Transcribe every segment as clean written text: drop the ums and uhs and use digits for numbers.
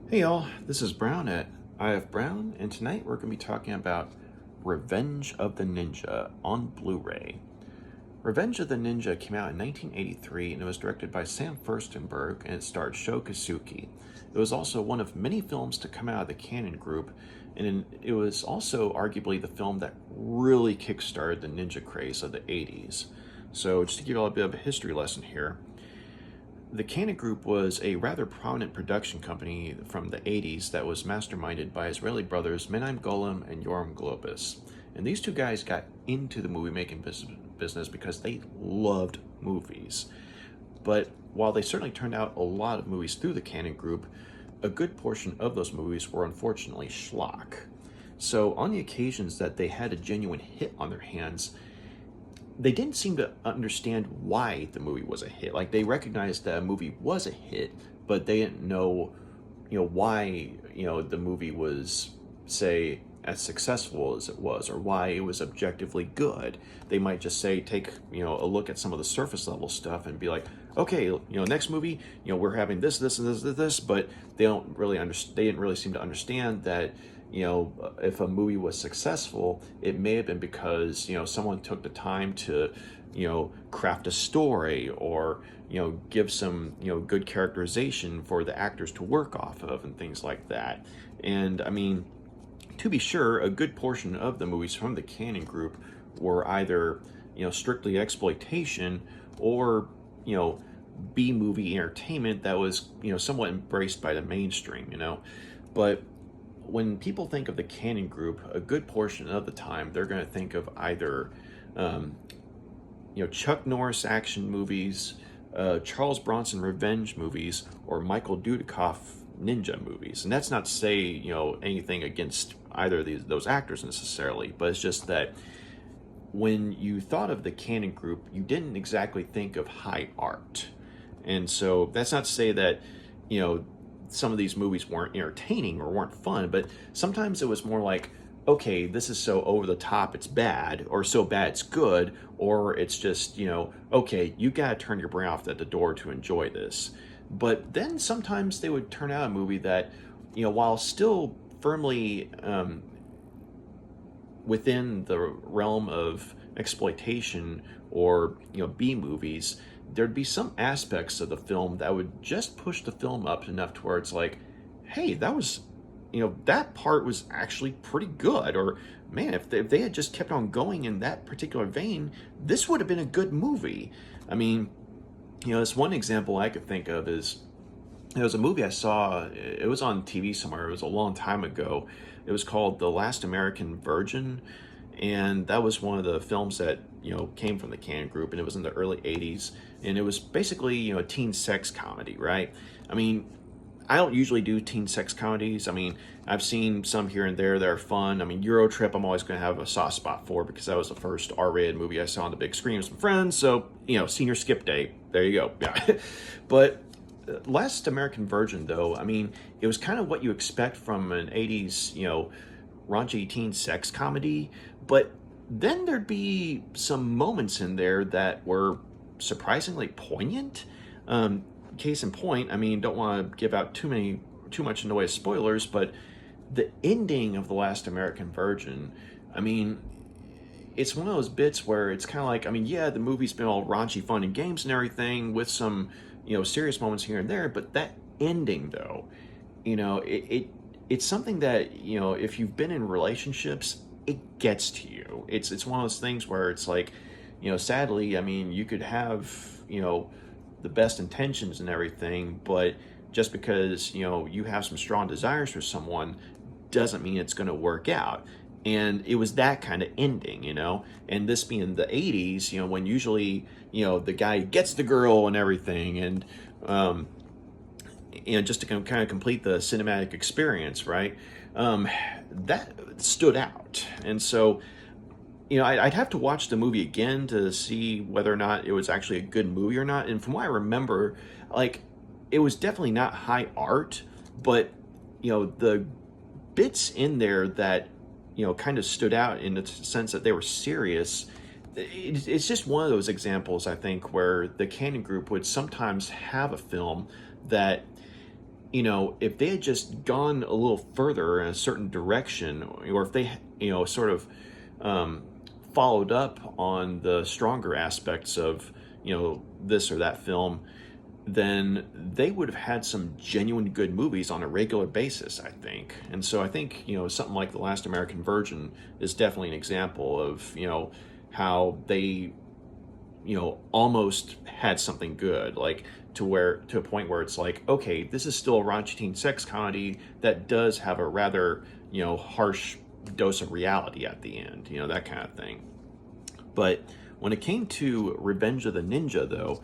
Hey y'all, this is Brown at IF Brown, and tonight we're going to be talking about Revenge of the Ninja on Blu-ray. Revenge of the Ninja came out in 1983 and it was directed by Sam Firstenberg and it starred Sho Kosugi. It was also one of many films to come out of the Kane group, and it was also arguably the film that really kickstarted the ninja craze of the 80s. So just to give you all a bit of a history lesson here, the Kane Group was a rather prominent production company from the 80s that was masterminded by Israeli brothers Menahem and Golan-Globus. And these two guys got into the movie making business because they loved movies. But while they certainly turned out a lot of movies through the Kane Group, a good portion of those movies were unfortunately schlock. So on the occasions that they had a genuine hit on their hands, they didn't seem to understand why the movie was a hit. Like, they recognized that a movie was a hit, but they didn't know, why, the movie was, say, as successful as it was, or why it was objectively good. They might just say, take, a look at some of the surface level stuff and be like, okay, next movie, we're having this, but they don't really they didn't really seem to understand that, if a movie was successful, it may have been because, someone took the time to, craft a story or, give some, good characterization for the actors to work off of and things like that. And I mean, to be sure, a good portion of the movies from the Kane Group were either, strictly exploitation or, B-movie entertainment that was, somewhat embraced by the mainstream, But when people think of the Kane Group, a good portion of the time they're going to think of either, Chuck Norris action movies, Charles Bronson revenge movies, or Michael Dudikoff ninja movies. And that's not to say, anything against either of those actors necessarily, but it's just that when you thought of the Kane Group, you didn't exactly think of high art. And so that's not to say that, some of these movies weren't entertaining or weren't fun, but sometimes it was more like, okay, this is so over the top it's bad, or so bad it's good, or it's just, okay, you gotta turn your brain off at the door to enjoy this. But then sometimes they would turn out a movie that, while still firmly within the realm of exploitation or, B movies, there'd be some aspects of the film that would just push the film up enough to where it's like, hey, that was, that part was actually pretty good. Or, man, if they had just kept on going in that particular vein, this would have been a good movie. I mean, this one example I could think of is, it was a movie I saw, it was on TV somewhere, it was a long time ago. It was called The Last American Virgin, and that was one of the films that, came from the Kane Group, and it was in the early 80s, and it was basically, a teen sex comedy, right? I mean, I don't usually do teen sex comedies. I mean, I've seen some here and there that are fun. I mean, Euro Trip, I'm always going to have a soft spot for because that was the first R-rated movie I saw on the big screen with some friends, so, senior skip day, there you go, yeah. But Last American Virgin, though, I mean, it was kind of what you expect from an 80s, raunchy teen sex comedy, but then there'd be some moments in there that were surprisingly poignant. Case in point, I mean, don't want to give out too much in the way of spoilers, but the ending of The Last American Virgin, I mean, it's one of those bits where it's kind of like, I mean, yeah, the movie's been all raunchy fun and games and everything with some, serious moments here and there, but that ending, though, it's something that, if you've been in relationships, it gets to you. It's one of those things where it's like, sadly, I mean, you could have, the best intentions and everything, but just because, you have some strong desires for someone doesn't mean it's going to work out. And it was that kind of ending, and this being the 80s, when usually, the guy gets the girl and everything, and, just to kind of complete the cinematic experience, right? That stood out. And so, I'd have to watch the movie again to see whether or not it was actually a good movie or not. And from what I remember, like, it was definitely not high art, but, the bits in there that, kind of stood out in the sense that they were serious. It's just one of those examples, I think, where the Kane Group would sometimes have a film that, if they had just gone a little further in a certain direction, or if they, sort of followed up on the stronger aspects of, this or that film, then they would have had some genuine good movies on a regular basis, I think. And so I think, something like The Last American Virgin is definitely an example of, how they, almost had something good, like to a point where it's like, okay, this is still a raunchy teen sex comedy that does have a rather, harsh dose of reality at the end, that kind of thing. But when it came to Revenge of the Ninja, though,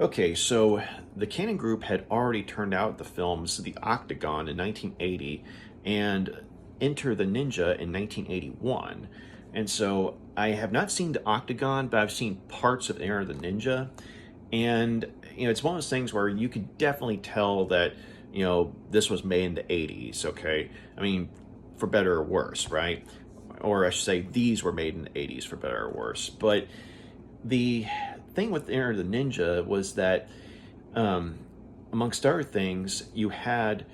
okay, so the Kane group had already turned out the films The Octagon in 1980 and Enter the Ninja in 1981. And so I have not seen The Octagon, but I've seen parts of Enter the Ninja. And, it's one of those things where you could definitely tell that, this was made in the 80s, okay? I mean, for better or worse, right? Or I should say these were made in the 80s for better or worse. But the thing with Enter the Ninja was that, amongst other things, you had,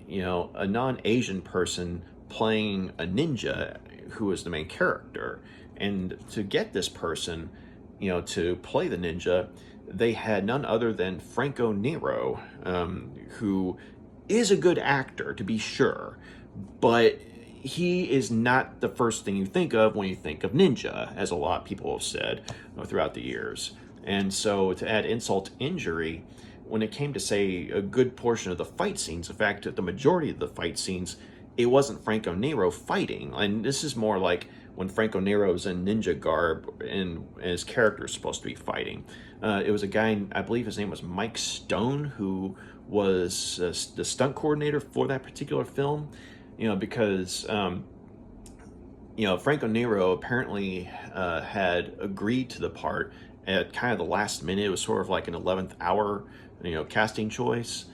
a non-Asian person playing a ninja who was the main character. And to get this person, to play the ninja, they had none other than Franco Nero, who is a good actor, to be sure, but he is not the first thing you think of when you think of ninja, as a lot of people have said throughout the years. And so to add insult to injury, when it came to, say, a good portion of the fight scenes, in fact, the majority of the fight scenes, it wasn't Franco Nero fighting. And this is more like when Franco Nero's in ninja garb and his character is supposed to be fighting. It was a guy, I believe his name was Mike Stone, who was the stunt coordinator for that particular film. Because, Franco Nero apparently had agreed to the part at kind of the last minute. It was sort of like an 11th hour, casting choice.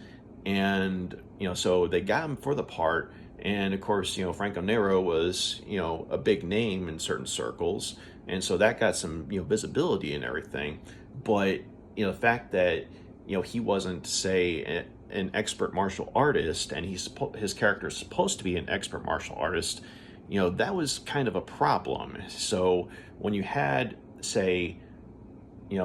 And, so they got him for the part. And of course, Franco Nero was, a big name in certain circles. And so that got some, visibility and everything. But, the fact that, he wasn't, say, an expert martial artist, and his character is supposed to be an expert martial artist, that was kind of a problem. So when you had, say,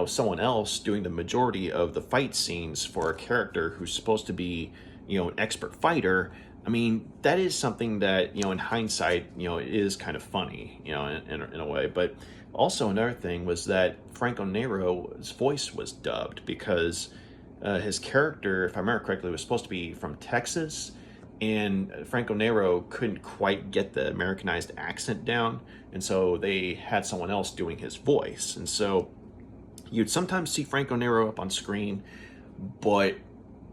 someone else doing the majority of the fight scenes for a character who's supposed to be, an expert fighter, I mean, that is something that, in hindsight, is kind of funny, in a way. But also another thing was that Franco Nero's voice was dubbed because his character, if I remember correctly, was supposed to be from Texas, and Franco Nero couldn't quite get the Americanized accent down, and so they had someone else doing his voice. And so you'd sometimes see Franco Nero up on screen, but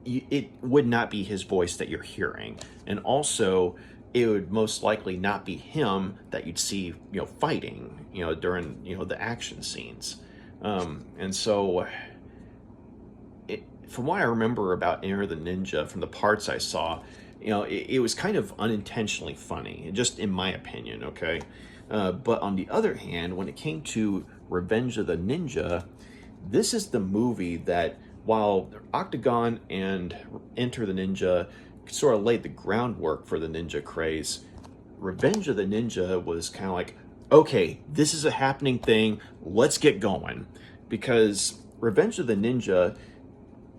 it would not be his voice that you're hearing. And also, it would most likely not be him that you'd see, fighting, during, the action scenes. And so, from what I remember about Enter the Ninja, from the parts I saw, it was kind of unintentionally funny, just in my opinion, okay? But on the other hand, when it came to Revenge of the Ninja, this is the movie that, while Octagon and Enter the Ninja sort of laid the groundwork for the ninja craze, Revenge of the Ninja was kind of like, okay, this is a happening thing, let's get going. Because Revenge of the Ninja,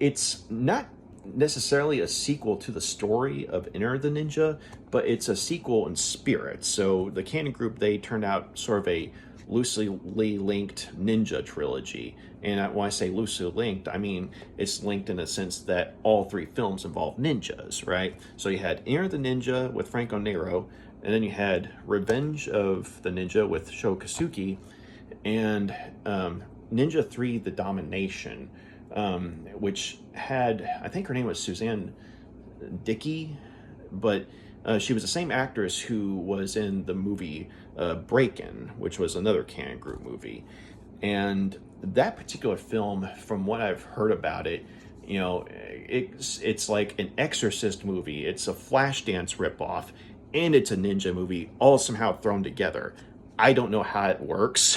it's not necessarily a sequel to the story of Enter the Ninja, but it's a sequel in spirit. So the Kane group, they turned out sort of a loosely linked ninja trilogy. And when I say loosely linked, I mean it's linked in a sense that all three films involve ninjas, right? So you had Enter the Ninja with Franco Nero, and then you had Revenge of the Ninja with Sho Kosugi, and Ninja 3: The Domination, which had, I think her name was Suzanne Dickey, but she was the same actress who was in the movie Break-In, which was another Kane Group movie. And that particular film, from what I've heard about it, it's like an Exorcist movie. It's a Flashdance ripoff, and it's a ninja movie, all somehow thrown together. I don't know how it works,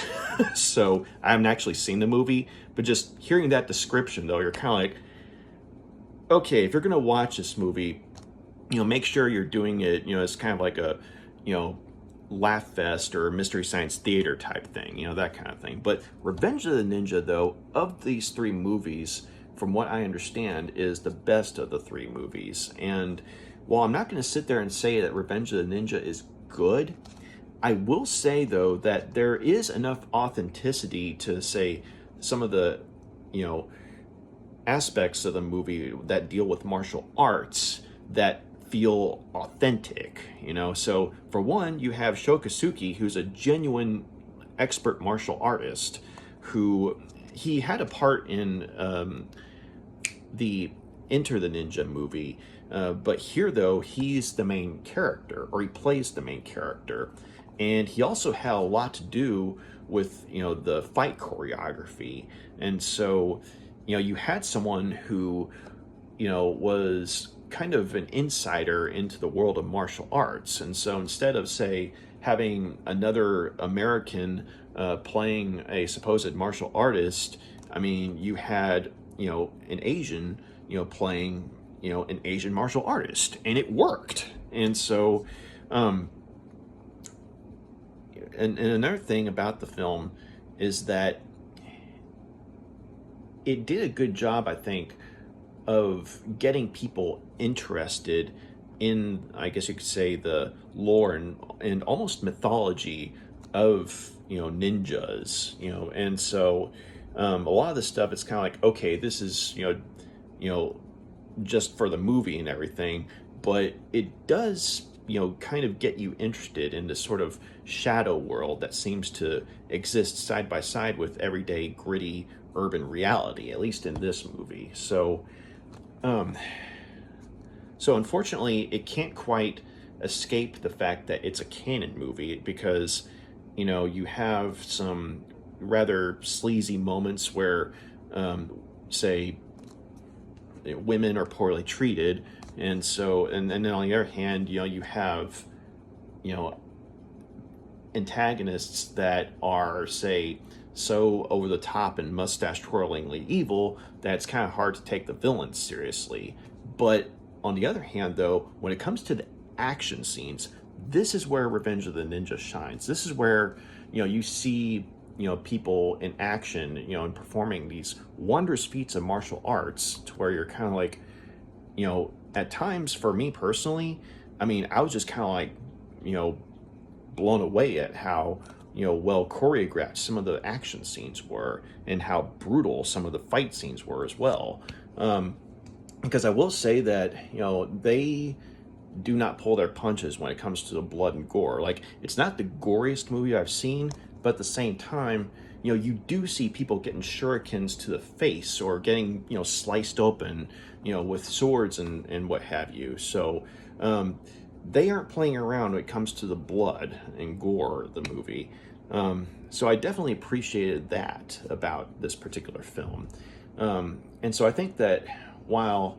so I haven't actually seen the movie, but just hearing that description, though, you're kind of like, okay, if you're gonna watch this movie, make sure you're doing it, it's kind of like a, you know, laugh fest or mystery science theater type thing, that kind of thing. But Revenge of the Ninja, though, of these three movies, from what I understand, is the best of the three movies. And while I'm not going to sit there and say that Revenge of the Ninja is good, I will say, though, that there is enough authenticity to say some of the, you know, aspects of the movie that deal with martial arts that feel authentic, So for one, you have Sho Kosugi, who's a genuine expert martial artist, who he had a part in the Enter the Ninja movie, but here though he's the main character, or he plays the main character, and he also had a lot to do with the fight choreography, and so you had someone who was kind of an insider into the world of martial arts. And so instead of, say, having another American playing a supposed martial artist, I mean, you had, an Asian, playing, an Asian martial artist, and it worked. And so, and another thing about the film is that it did a good job, I think, of getting people interested in, I guess you could say, the lore and almost mythology of ninjas, and so a lot of the stuff, it's kind of like, okay, this is just for the movie and everything, but it does kind of get you interested in this sort of shadow world that seems to exist side by side with everyday gritty urban reality, at least in this movie. So unfortunately, it can't quite escape the fact that it's a canon movie, because, you have some rather sleazy moments where, say, women are poorly treated, and so, and then on the other hand, you have, antagonists that are, say, so over the top and mustache twirlingly evil that it's kind of hard to take the villains seriously. But on the other hand, though, when it comes to the action scenes, this is where Revenge of the Ninja shines. This is where you see people in action, and performing these wondrous feats of martial arts, to where you're kind of like, at times, for me personally, I mean, I was just kind of like blown away at how well choreographed some of the action scenes were, and how brutal some of the fight scenes were as well. Because I will say that they do not pull their punches when it comes to the blood and gore. Like, it's not the goriest movie I've seen, but at the same time, you do see people getting shurikens to the face, or getting sliced open with swords and what have you. So they aren't playing around when it comes to the blood and gore of the movie. So I definitely appreciated that about this particular film. And so I think that while,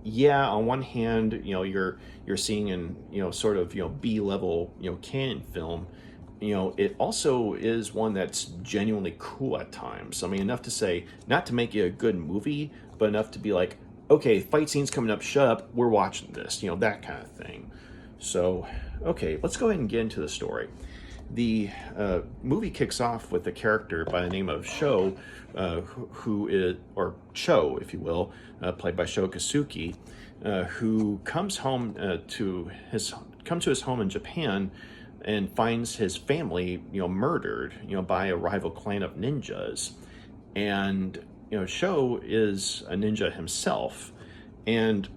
yeah, on one hand, you're seeing an, sort of, B-level, canon film, it also is one that's genuinely cool at times. I mean, enough to say, not to make it a good movie, but enough to be like, okay, fight scene's coming up, shut up, we're watching this, that kind of thing. So, okay, let's go ahead and get into the story. The movie kicks off with a character by the name of Sho, who is, or Cho, if you will, played by Sho Kosugi, who comes to his home in Japan and finds his family, murdered, by a rival clan of ninjas. And Sho is a ninja himself, and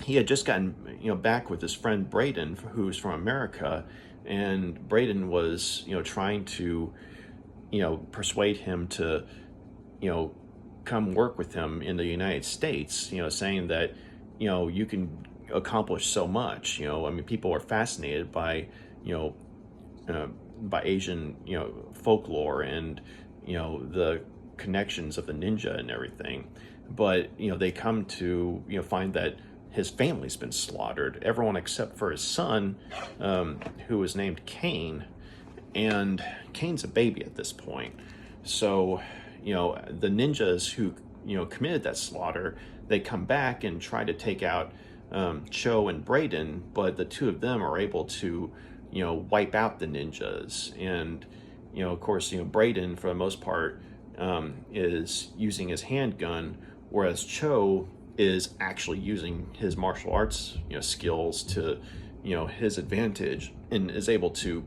he had just gotten back with his friend Braden, who's from America, and Braden was trying to persuade him to come work with him in the United States, saying that you can accomplish so much. I mean, people are fascinated by by Asian folklore and the connections of the ninja and everything, but they come to find that his family's been slaughtered, everyone except for his son, who was named Kane, and Kane's a baby at this point. So the ninjas who committed that slaughter, they come back and try to take out Cho and Braden, but the two of them are able to, wipe out the ninjas. And, of course, Braden, for the most part, is using his handgun, whereas Cho is actually using his martial arts, skills to, his advantage, and is able to,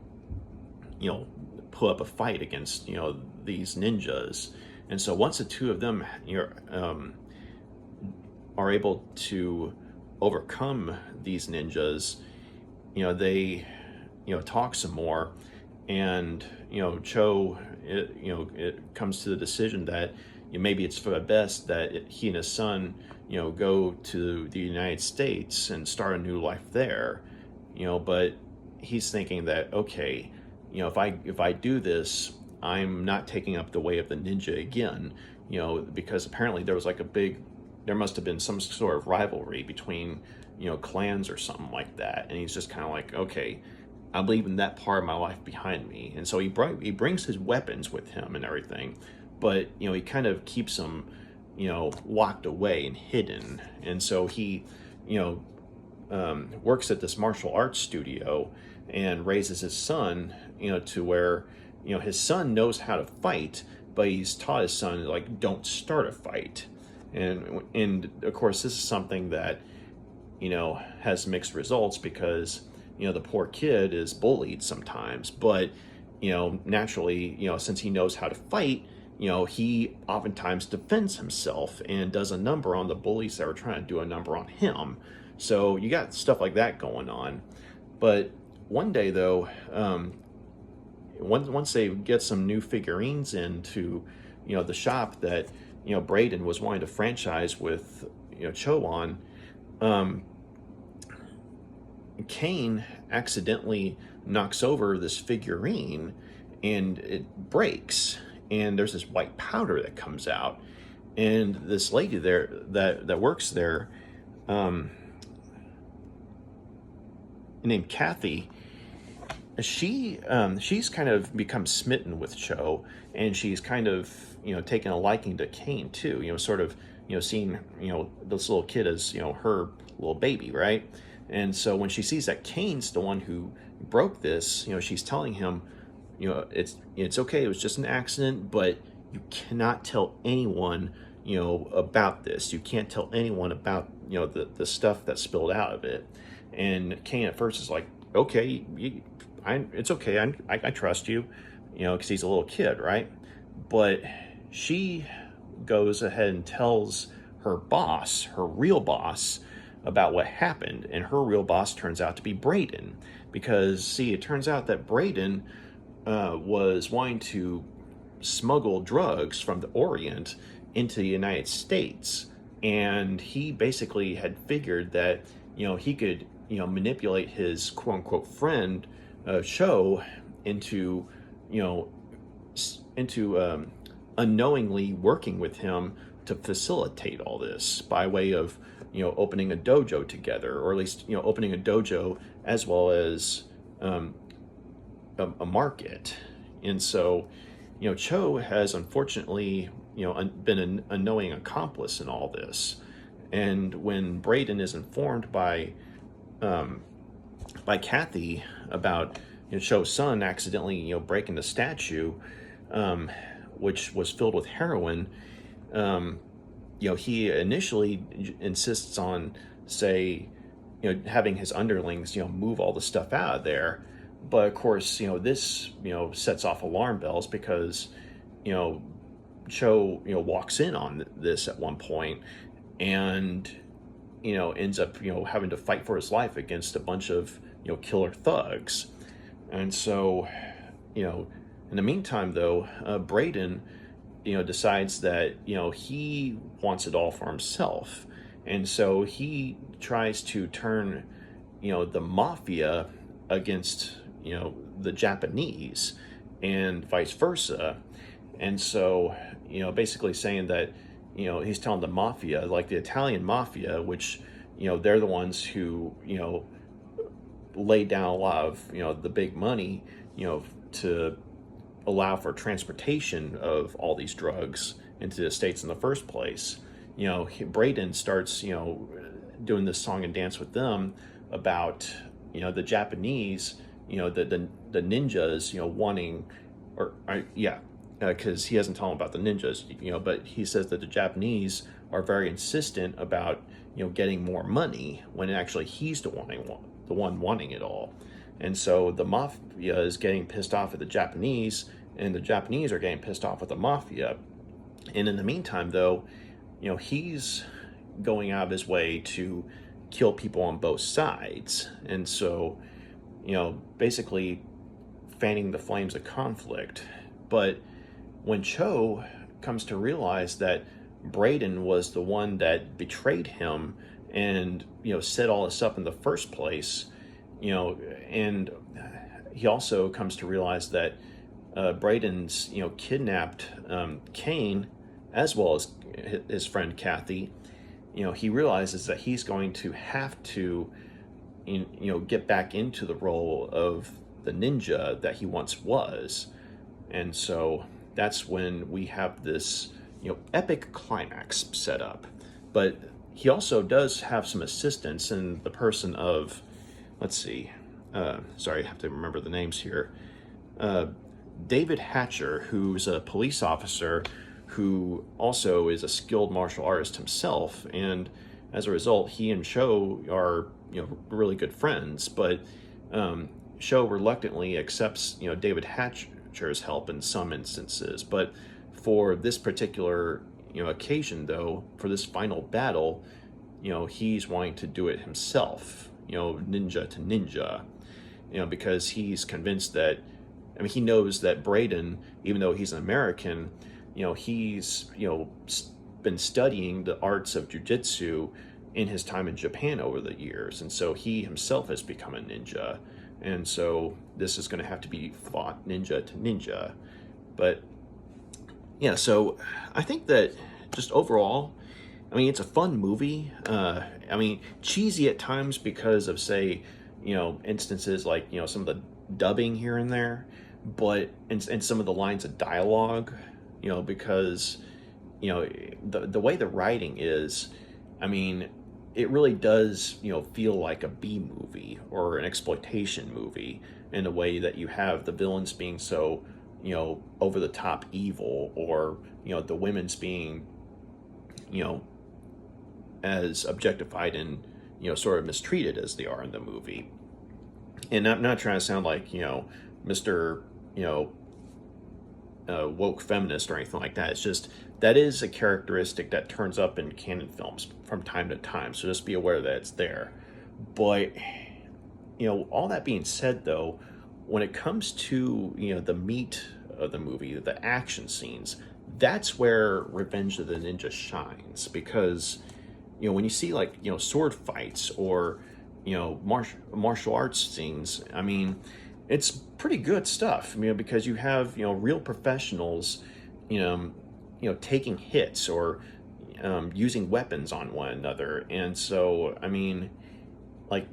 put up a fight against, these ninjas. And so once the two of them, are able to overcome these ninjas, they, talk some more, and, Cho, it comes to the decision that maybe it's for the best that he and his son, go to the United States and start a new life there, but he's thinking that, okay, if I do this, I'm not taking up the way of the ninja again, because apparently there was like there must have been some sort of rivalry between, clans or something like that. And he's just kind of like, okay, I'm leaving that part of my life behind me. And so he brings his weapons with him and everything, but, he kind of keeps them, locked away and hidden. And so he, works at this martial arts studio and raises his son, to where, his son knows how to fight, but he's taught his son, like, don't start a fight. And of course, this is something that, has mixed results, because, the poor kid is bullied sometimes, but, naturally, since he knows how to fight, he oftentimes defends himself and does a number on the bullies that are trying to do a number on him. So you got stuff like that going on. But one day, though, once they get some new figurines into, the shop that, Braden was wanting to franchise with, Cho on, Kane accidentally knocks over this figurine and it breaks, and there's this white powder that comes out, and this lady there that works there, named Kathy, she's kind of become smitten with Cho, and she's kind of taken a liking to Kane too, sort of seeing this little kid as her little baby, right? And so when she sees that Kane's the one who broke this, she's telling him, it's okay, it was just an accident, but you cannot tell anyone, about this. You can't tell anyone about, the stuff that spilled out of it. And Kane at first is like, okay, it's okay, I trust you, because he's a little kid, right? But she goes ahead and tells her boss, her real boss, about what happened, and her real boss turns out to be Braden, because, see, it turns out that Braden was wanting to smuggle drugs from the Orient into the United States, and he basically had figured that he could manipulate his quote-unquote friend Cho into unknowingly working with him to facilitate all this by way of opening a dojo together, or at least opening a dojo as well as a market. And so Cho has unfortunately been an unknowing accomplice in all this. And when Braden is informed by Kathy about Cho's son accidentally breaking the statue, which was filled with heroin, he initially insists on, say, having his underlings, move all the stuff out of there. But of course, this, sets off alarm bells, because, Cho, walks in on this at one point, and, ends up, having to fight for his life against a bunch of, killer thugs. And so, in the meantime, though, Braden, decides that, he wants it all for himself. And so he tries to turn, the Mafia against, the Japanese, and vice versa. And so, basically saying that, he's telling the Mafia, like the Italian Mafia, which, they're the ones who, laid down a lot of, the big money, to allow for transportation of all these drugs into the States in the first place. Braden starts, doing this song and dance with them about, the Japanese, the ninjas, wanting, because he hasn't told him about the ninjas, but he says that the Japanese are very insistent about, getting more money when actually he's the one wanting it all. And so the Mafia is getting pissed off at the Japanese, and the Japanese are getting pissed off at the Mafia. And in the meantime, though, he's going out of his way to kill people on both sides. And so, basically fanning the flames of conflict. But when Cho comes to realize that Braden was the one that betrayed him and, set all this up in the first place, and he also comes to realize that Braden's, kidnapped Kane as well as his friend Kathy. He realizes that he's going to have to, get back into the role of the ninja that he once was. And so that's when we have this, epic climax set up. But he also does have some assistance in the person of, let's see, sorry, I have to remember the names here. David Hatcher, who's a police officer who also is a skilled martial artist himself, and as a result, he and Cho are, really good friends. But Cho reluctantly accepts, David Hatcher's help in some instances. But for this particular, occasion, though, for this final battle, he's wanting to do it himself, ninja to ninja, because he's convinced that, he knows that Braden, even though he's an American, he's, been studying the arts of jiu-jitsu in his time in Japan over the years. And so he himself has become a ninja. And so this is going to have to be fought ninja to ninja. But yeah, so I think that just overall, it's a fun movie. Cheesy at times because of, say, instances like, some of the dubbing here and there, but and some of the lines of dialogue, because, the way the writing is, it really does, feel like a B movie or an exploitation movie in a way that you have the villains being so, over the top evil, or, the women's being, as objectified and, sort of mistreated as they are in the movie. And I'm not trying to sound like, Mr., woke feminist or anything like that. It's just, that is a characteristic that turns up in canon films from time to time. So just be aware that it's there. But, all that being said, though, when it comes to, the meat of the movie, the action scenes, that's where Revenge of the Ninja shines. Because, when you see, like, sword fights or, martial arts scenes, it's pretty good stuff, because you have, real professionals, taking hits or using weapons on one another. And so, like,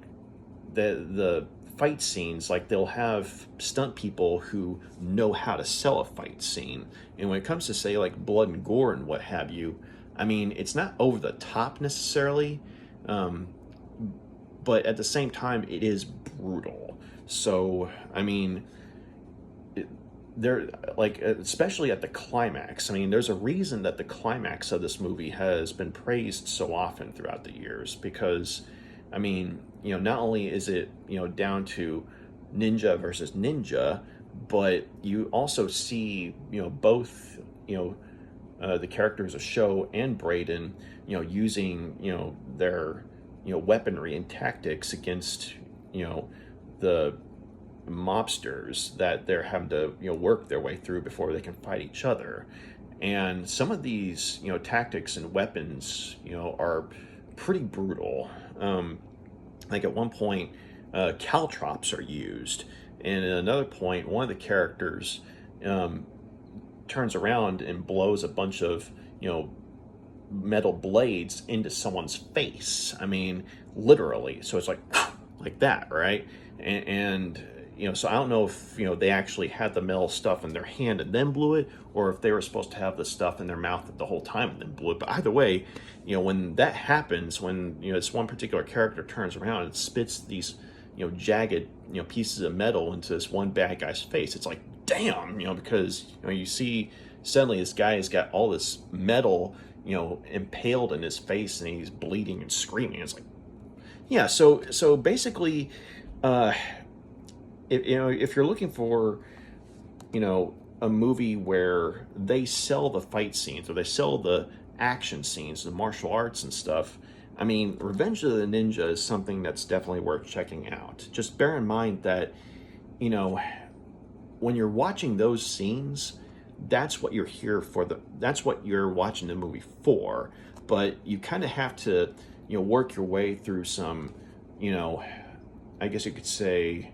the fight scenes, like, they'll have stunt people who know how to sell a fight scene. And when it comes to, say, like, blood and gore and what have you, it's not over the top necessarily, but at the same time, it is brutal. So, there, like, especially at the climax, there's a reason that the climax of this movie has been praised so often throughout the years, because, not only is it, down to ninja versus ninja, but you also see, both, the characters of Sho and Braden, using, their, weaponry and tactics against, the mobsters that they're having to, work their way through before they can fight each other. And some of these, tactics and weapons, are pretty brutal. Like at one point, caltrops are used. And at another point, one of the characters turns around and blows a bunch of, metal blades into someone's face. Literally. So it's like that, right? And so I don't know if, they actually had the metal stuff in their hand and then blew it, or if they were supposed to have the stuff in their mouth the whole time and then blew it. But either way, when that happens, when, this one particular character turns around and spits these, jagged, pieces of metal into this one bad guy's face, it's like, damn, because, you see suddenly this guy has got all this metal, impaled in his face, and he's bleeding and screaming. It's like, yeah, so basically, if you're looking for, a movie where they sell the fight scenes or they sell the action scenes, the martial arts and stuff, I mean, Revenge of the Ninja is something that's definitely worth checking out. Just bear in mind that, when you're watching those scenes, that's what you're here for. That's what you're watching the movie for. But you kind of have to, work your way through some, I guess you could say,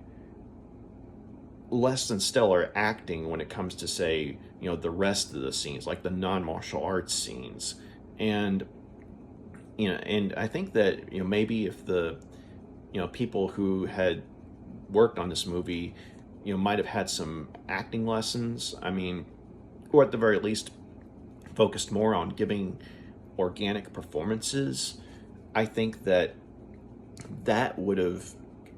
less than stellar acting when it comes to, say, the rest of the scenes, like the non-martial arts scenes. And and I think that, maybe if the, people who had worked on this movie, might have had some acting lessons, I mean, or at the very least focused more on giving organic performances, I think that would have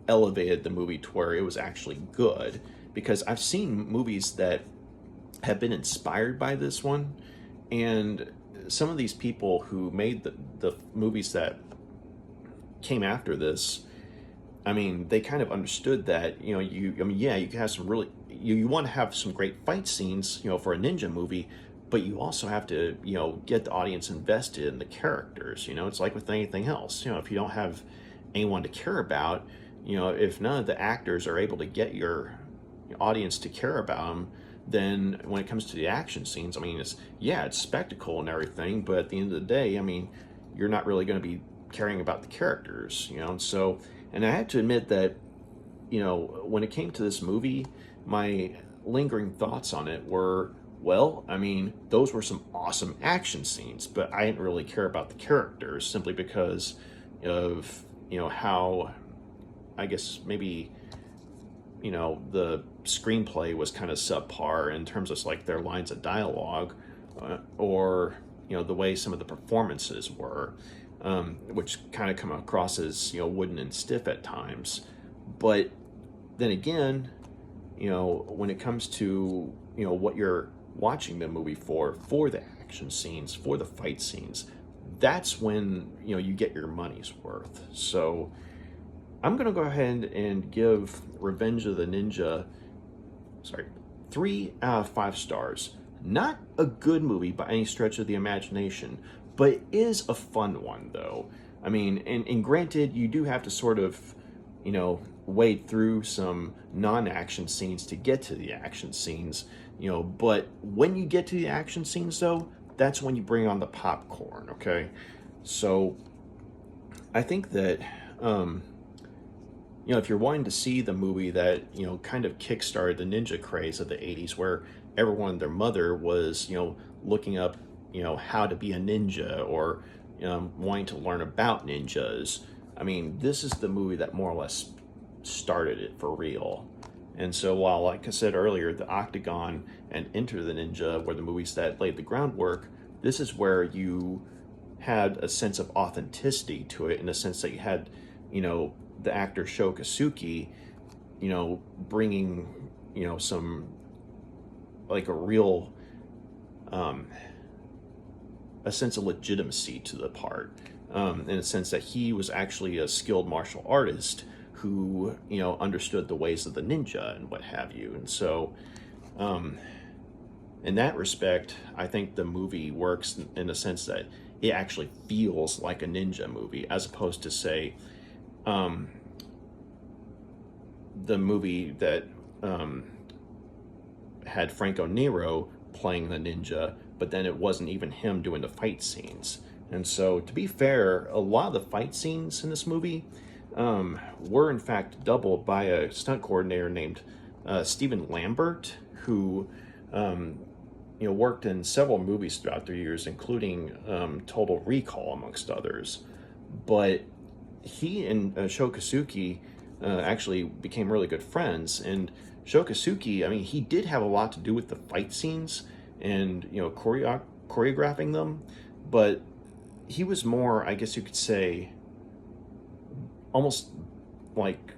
elevated the movie to where it was actually good. Because I've seen movies that have been inspired by this one, and some of these people who made the movies that came after this, I mean, they kind of understood that, you can have some really, you want to have some great fight scenes, for a ninja movie, but you also have to, get the audience invested in the characters. It's like with anything else. If you don't have anyone to care about, if none of the actors are able to get your audience to care about them, then when it comes to the action scenes, I mean, it's spectacle and everything, but at the end of the day, I mean, you're not really going to be caring about the characters, So, and I have to admit that, when it came to this movie, my lingering thoughts on it were, well, I mean, those were some awesome action scenes, but I didn't really care about the characters simply because of, how, I guess, maybe, the screenplay was kind of subpar in terms of like their lines of dialogue, or, the way some of the performances were, which kind of come across as, wooden and stiff at times. But then again, when it comes to, what you're watching the movie for the action scenes, for the fight scenes, that's when, you get your money's worth. So I'm going to go ahead and give Revenge of the Ninja, 3 out of 5 stars. Not a good movie by any stretch of the imagination, but it is a fun one, though. I mean, and granted, you do have to sort of, wade through some non-action scenes to get to the action scenes, but when you get to the action scenes, though, that's when you bring on the popcorn, okay? So I think that, if you're wanting to see the movie that, kind of kickstarted the ninja craze of the 80s, where everyone and their mother was, looking up, how to be a ninja, or wanting to learn about ninjas, I mean, this is the movie that more or less started it for real. And so while, like I said earlier, The Octagon and Enter the Ninja were the movies that laid the groundwork, this is where you had a sense of authenticity to it, in the sense that you had, the actor Sho Kosugi, bringing, some, like a real, a sense of legitimacy to the part, in a sense that he was actually a skilled martial artist who, understood the ways of the ninja and what have you. And so, in that respect, I think the movie works in the sense that it actually feels like a ninja movie, as opposed to, say, the movie that had Franco Nero playing the ninja, but then it wasn't even him doing the fight scenes. And so, to be fair, a lot of the fight scenes in this movie were in fact doubled by a stunt coordinator named Stephen Lambert, who worked in several movies throughout the years, including Total Recall, amongst others. But he and Sho Kosugi actually became really good friends. And Shokasuke, I mean, he did have a lot to do with the fight scenes and, choreographing them, but he was more, I guess you could say, almost like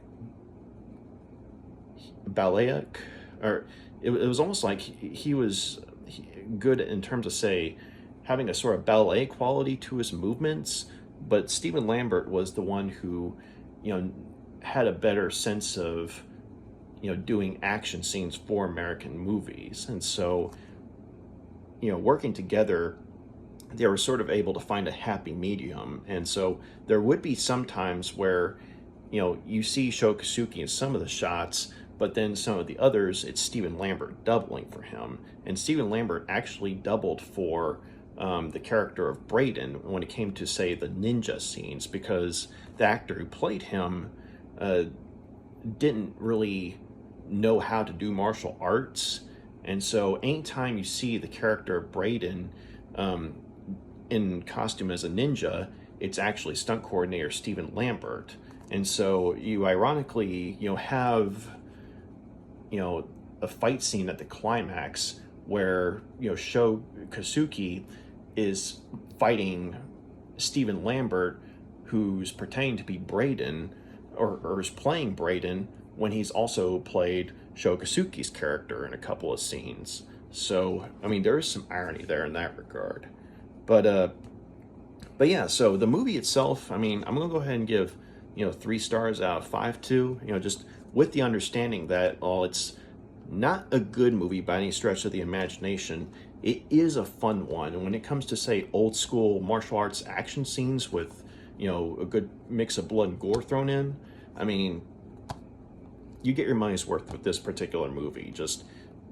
balleric, or it was almost like he was good in terms of, say, having a sort of ballet quality to his movements, but Stephen Lambert was the one who, had a better sense of, doing action scenes for American movies. And so, working together, they were sort of able to find a happy medium. And so there would be some times where, you see Shokasuke in some of the shots, but then some of the others, it's Stephen Lambert doubling for him. And Stephen Lambert actually doubled for the character of Braden when it came to, say, the ninja scenes, because the actor who played him didn't really know how to do martial arts. And so anytime you see the character of Braden in costume as a ninja, it's actually stunt coordinator Stephen Lambert. And so you ironically, have, a fight scene at the climax where, Kosugi is fighting Stephen Lambert, who's pretending to be Braden, or is playing Braden, when he's also played Shokasugi's character in a couple of scenes. So, I mean, there is some irony there in that regard. But yeah, so the movie itself, I mean, I'm gonna go ahead and give, 3 stars out of 5 to, just with the understanding that, it's not a good movie by any stretch of the imagination. It is a fun one. And when it comes to, say, old school martial arts action scenes with, a good mix of blood and gore thrown in, I mean, you get your money's worth with this particular movie. Just,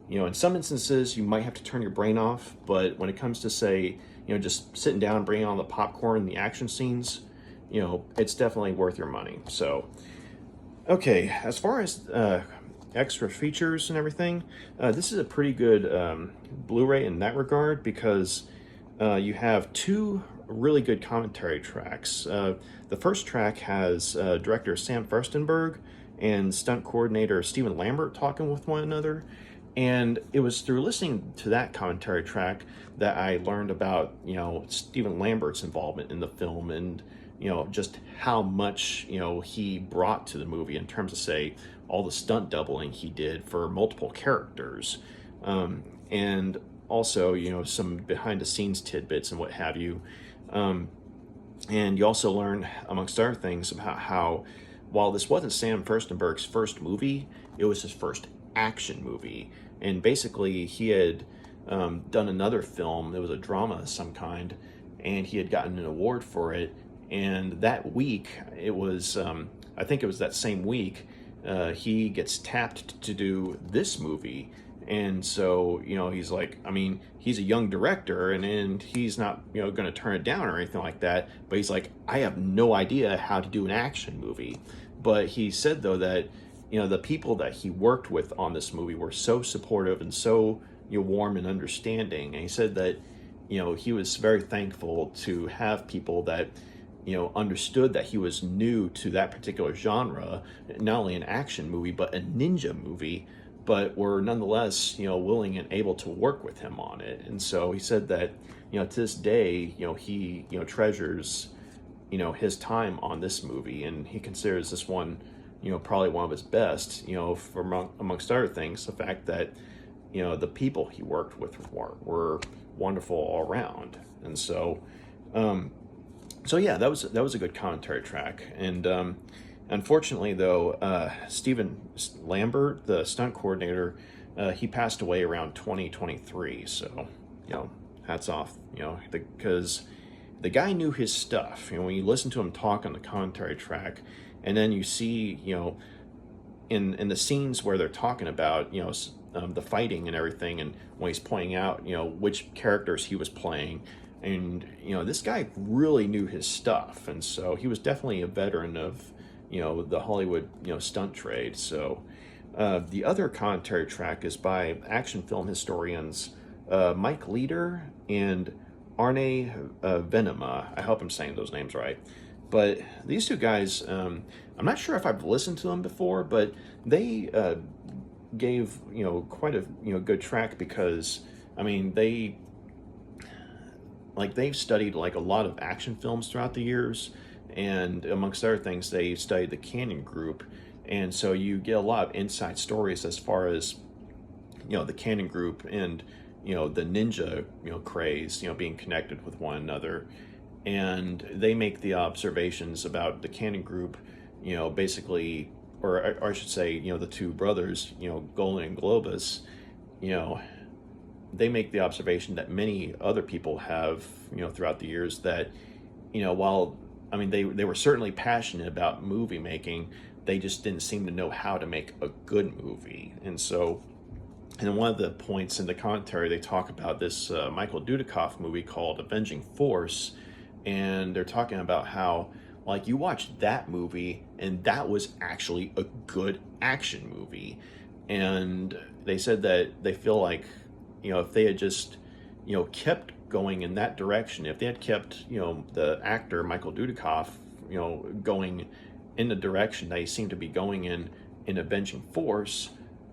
in some instances, you might have to turn your brain off, but when it comes to, say, just sitting down, bringing on the popcorn and the action scenes, it's definitely worth your money. So, okay, as far as extra features and everything, this is a pretty good Blu-ray in that regard, because you have 2 really good commentary tracks. The first track has director Sam Firstenberg and stunt coordinator Stephen Lambert talking with one another. And it was through listening to that commentary track that I learned about, Stephen Lambert's involvement in the film, and, just how much, he brought to the movie in terms of, say, all the stunt doubling he did for multiple characters. And also, some behind the scenes tidbits and what have you. And you also learn, amongst other things, about how, while this wasn't Sam Firstenberg's first movie, it was his first action movie. And basically, he had done another film. It was a drama of some kind, and he had gotten an award for it. And that week, it was, I think it was that same week, he gets tapped to do this movie. And so, he's like, I mean, he's a young director, and he's not, going to turn it down or anything like that. But he's like, I have no idea how to do an action movie. But he said, though, that, the people that he worked with on this movie were so supportive and so, warm and understanding. And he said that, he was very thankful to have people that, understood that he was new to that particular genre, not only an action movie, but a ninja movie, but were nonetheless, willing and able to work with him on it. And so he said that, to this day, he, treasures, his time on this movie, and he considers this one, probably one of his best, for amongst other things, the fact that, the people he worked with were wonderful all around. And so, so yeah, that was a good commentary track. And unfortunately, though, Stephen Lambert, the stunt coordinator, he passed away around 2023. So, hats off, because the guy knew his stuff. When you listen to him talk on the commentary track, and then you see, in the scenes where they're talking about, the fighting and everything, and when he's pointing out, which characters he was playing, and, this guy really knew his stuff. And so he was definitely a veteran of, the Hollywood, stunt trade. So the other commentary track is by action film historians Mike Leader and Arne Venema. I hope I'm saying those names right. But these two guys, I'm not sure if I've listened to them before, but they gave quite a good track, because I mean they've studied like a lot of action films throughout the years, and amongst other things, they studied the Canon group, and so you get a lot of inside stories as far as the Canon group and the ninja craze being connected with one another, and they make the observations about the Canon group, basically, or I should say, the two brothers, Golan-Globus, you know, they make the observation that many other people have, throughout the years, that, while, I mean, they were certainly passionate about movie making, they just didn't seem to know how to make a good movie. And so, and one of the points in the commentary, they talk about this Michael Dudikoff movie called Avenging Force, and they're talking about how, like, you watch that movie, and that was actually a good action movie. And they said that they feel like, if they had just, kept going in that direction, if they had kept, the actor Michael Dudikoff, going in the direction that he seemed to be going in Avenging Force,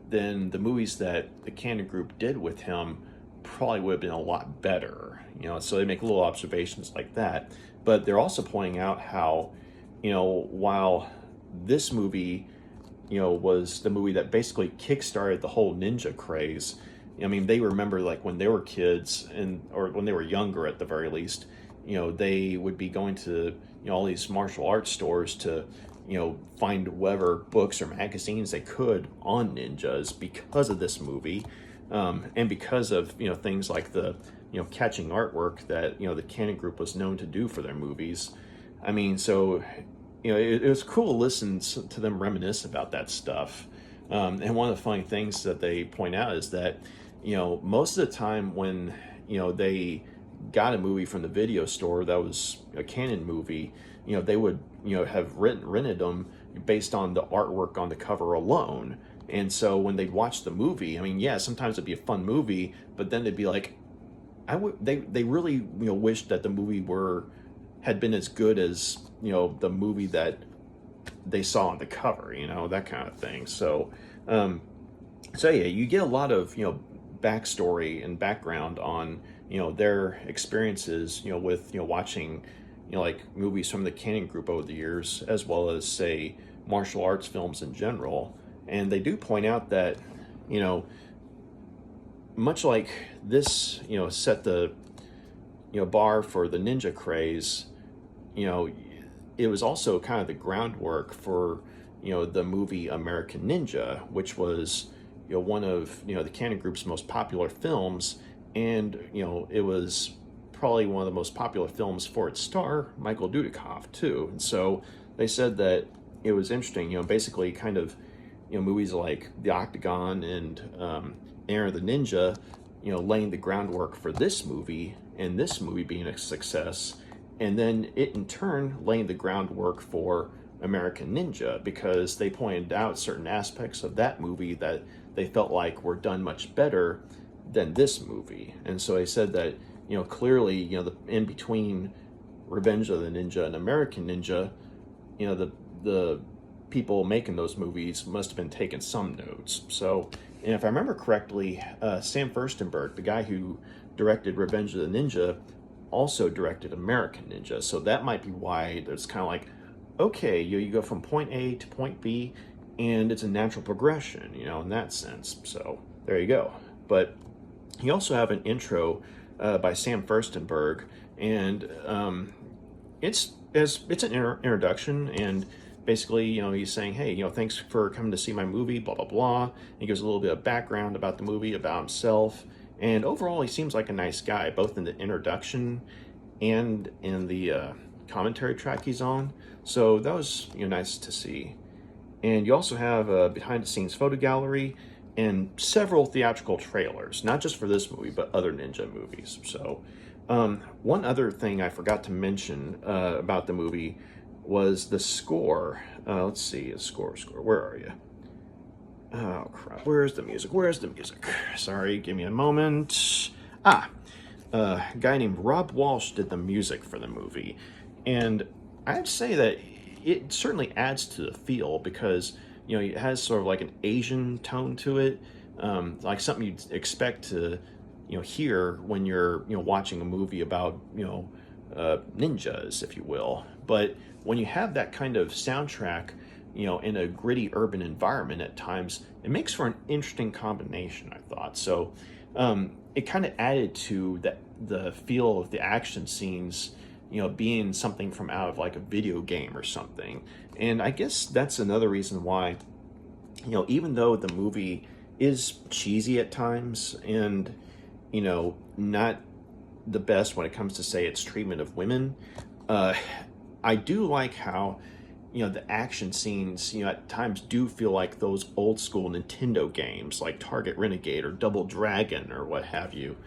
then the movies that the Canon group did with him probably would have been a lot better. So they make little observations like that. But they're also pointing out how, while this movie, was the movie that basically kickstarted the whole ninja craze. I mean, they remember, like, when they were kids, or when they were younger at the very least, they would be going to, all these martial arts stores to, find whatever books or magazines they could on ninjas because of this movie, and because of, things like the, catching artwork that, the Canon group was known to do for their movies. I mean, so, it was cool to listen to them reminisce about that stuff. And one of the funny things that they point out is that, most of the time when, they got a movie from the video store that was a Canon movie, they would, have rented them based on the artwork on the cover alone. And so when they'd watch the movie, I mean, yeah, sometimes it'd be a fun movie, but then they'd be like, they really, wished that the movie had been as good as, the movie that they saw on the cover, that kind of thing. So, so yeah, you get a lot of, backstory and background on, their experiences, with, watching, like, movies from the Canon group over the years, as well as, say, martial arts films in general. And they do point out that, much like this, set the, bar for the ninja craze, it was also kind of the groundwork for, the movie American Ninja, which was, one of, the Canon group's most popular films. And, it was probably one of the most popular films for its star, Michael Dudikoff, too. And so they said that it was interesting, basically kind of, movies like The Octagon and Enter the Ninja, laying the groundwork for this movie, and this movie being a success, and then it in turn laying the groundwork for American Ninja, because they pointed out certain aspects of that movie that they felt like were done much better than this movie. And so they said that, clearly, the in between Revenge of the Ninja and American Ninja, the people making those movies must have been taking some notes. So, and if I remember correctly, Sam Firstenberg, the guy who directed Revenge of the Ninja, also directed American Ninja. So that might be why there's kind of like, okay, you go from point A to point B, and it's a natural progression, in that sense. So there you go. But you also have an intro by Sam Firstenberg, and it's an introduction, and basically, he's saying, hey, thanks for coming to see my movie, blah, blah, blah. He gives a little bit of background about the movie, about himself. And overall, he seems like a nice guy, both in the introduction and in the commentary track he's on. So that was, nice to see. And you also have a behind-the-scenes photo gallery and several theatrical trailers, not just for this movie, but other ninja movies. So one other thing I forgot to mention about the movie was the score. Let's see, score. Where are you? Oh, crap. Where's the music? Sorry, give me a moment. A guy named Rob Walsh did the music for the movie. And I'd say that it certainly adds to the feel because it has sort of like an Asian tone to it, like something you'd expect to hear when you're watching a movie about ninjas, if you will. But when you have that kind of soundtrack, in a gritty urban environment at times, it makes for an interesting combination, I thought. So it kind of added to the feel of the action scenes, being something from out of like a video game or something. And I guess that's another reason why, even though the movie is cheesy at times and, not the best when it comes to, say, its treatment of women, I do like how, the action scenes, at times do feel like those old school Nintendo games like Target Renegade or Double Dragon or what have you.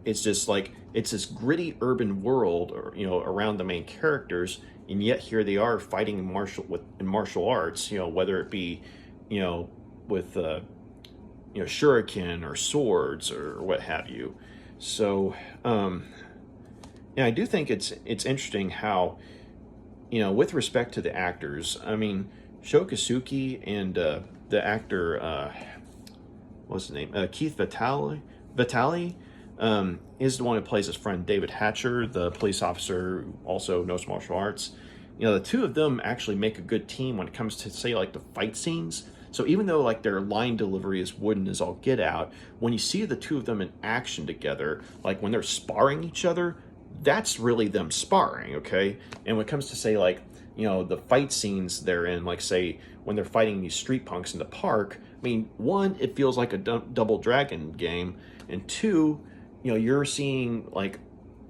It's just like, it's this gritty urban world, or, around the main characters, and yet here they are fighting in martial arts, whether it be, with, shuriken or swords or what have you. So, yeah, I do think it's interesting how, with respect to the actors, I mean, Sho Kosugi and the actor, what's his name? Keith Vitale is the one who plays his friend David Hatcher, the police officer who also knows martial arts. The two of them actually make a good team when it comes to, say, like the fight scenes. So even though like their line delivery is wooden as all get out, when you see the two of them in action together, like when they're sparring each other, that's really them sparring, okay? And when it comes to, say, like, the fight scenes they're in, like, say, when they're fighting these street punks in the park, I mean, one, it feels like a Double Dragon game, and two, you're seeing, like,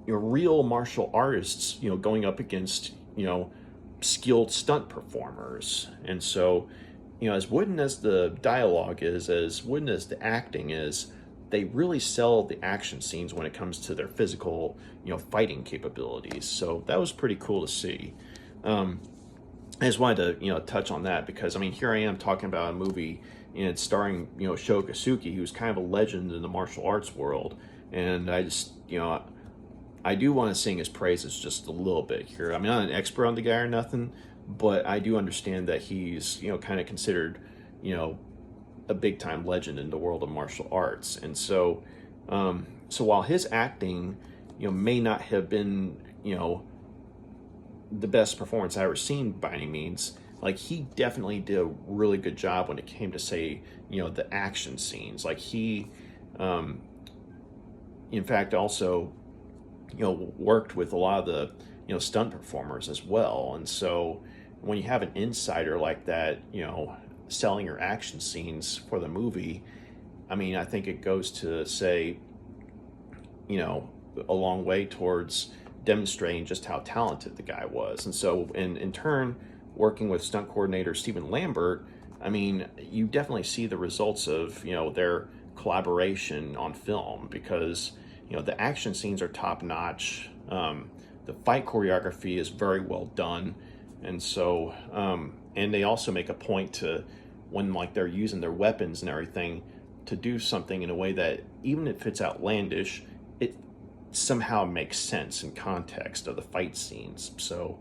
real martial artists, going up against, skilled stunt performers. And so, as wooden as the dialogue is, as wooden as the acting is, they really sell the action scenes when it comes to their physical, fighting capabilities. So that was pretty cool to see. I just wanted to, touch on that because, I mean, here I am talking about a movie and it's starring, Sho Kosugi, who's kind of a legend in the martial arts world. And I just, I do want to sing his praises just a little bit here. I'm not an expert on the guy or nothing, but I do understand that he's, kind of considered, a big time legend in the world of martial arts. And so, so while his acting, may not have been, the best performance I've ever seen by any means, like he definitely did a really good job when it came to, say, the action scenes. Like he, in fact, also, worked with a lot of the, stunt performers as well. And so when you have an insider like that, selling your action scenes for the movie, I mean, I think it goes to say, a long way towards demonstrating just how talented the guy was. And so in turn, working with stunt coordinator Stephen Lambert, I mean, you definitely see the results of, their collaboration on film because, the action scenes are top notch. The fight choreography is very well done. And so, and they also make a point to, when like they're using their weapons and everything, to do something in a way that even if it's outlandish, it somehow makes sense in context of the fight scenes. So,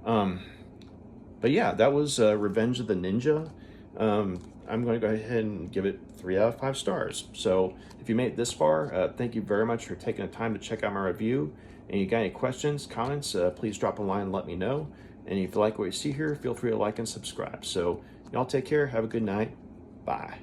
but yeah, that was Revenge of the Ninja. I'm going to go ahead and give it 3 out of 5 stars. So if you made it this far, thank you very much for taking the time to check out my review. And you got any questions, comments, please drop a line and let me know. And if you like what you see here, feel free to like and subscribe. So y'all take care. Have a good night. Bye.